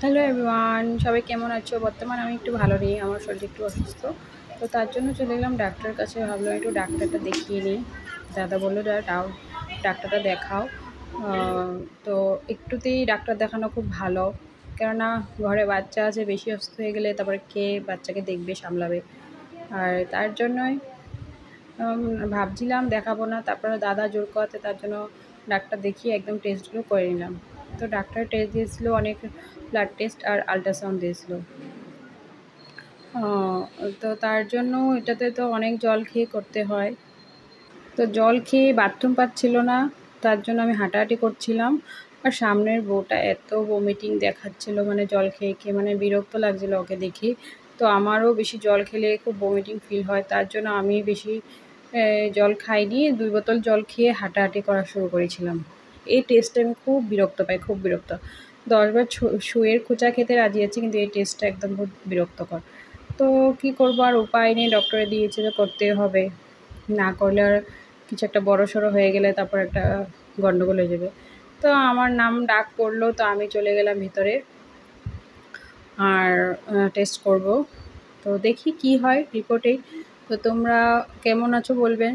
Hello everyone, সবাই কেমন আছো? বর্তমানে আমি একটু ভালো নেই, আমার শরীরটা একটু অসুস্থ। তো তার জন্য চলে গেলাম ডাক্তারের কাছে, ভাবলাম একটু ডাক্তারটা দেখিয়ে নিই। দাদা বললো ডাক্তারটা দেখাও। আহ, তো একটুতেই ডাক্তার দেখানো খুব ভালো, কেননা ঘরে বাচ্চা আছে, বেশি অসুস্থ হয়ে গেলে তারপরে কে বাচ্চাকে দেখবে, সামলাবে। আর তার জন্যই উম, ভাবছিলাম দেখাবো না, তারপরে দাদা জোর করাতে তার জন্য ডাক্তার দেখিয়ে একদম টেস্টগুলো করে নিলাম। তো ডাক্তার টেস্ট দিয়েছিল অনেক, ব্লাড টেস্ট আর আল্ট্রাসাউন্ড দিয়েছিল। আহ, তো তার জন্য এটাতে তো অনেক জল খেয়ে করতে হয়। তো জল খেয়ে বাথরুম পাচ্ছিল না, তার জন্য আমি হাঁটাহাঁটি করছিলাম। আর সামনের বউটা এত ভমিটিং দেখাচ্ছিল, মানে জল খেয়ে খেয়ে মানে বিরক্ত লাগছিল ওকে দেখে। তো আমারও বেশি জল খেলে খুব ভমিটিং ফিল হয়, তার জন্য আমি বেশি জল খাইনি, 2 বোতল জল খেয়ে হাঁটাহাঁটি করা শুরু করেছিলাম। এই টেস্টে আমি খুব বিরক্ত পাই, খুব বিরক্ত। 10 বার শুয়ের খোঁচা খেতে রাজি আছি, কিন্তু এই টেস্টটা একদম খুব বিরক্তকর। তো কি করবো, আর উপায় নেই, ডক্টরে দিয়েছে তো করতেই হবে। না করলে আর কিছু একটা বড়সড় হয়ে গেলে তারপর একটা গন্ডগোল হয়ে যাবে। তো আমার নাম ডাক পড়লো, তো আমি চলে গেলাম ভিতরে আর টেস্ট করব। তো দেখি কি হয় রিপোর্টে। তো তোমরা কেমন আছো বলবে।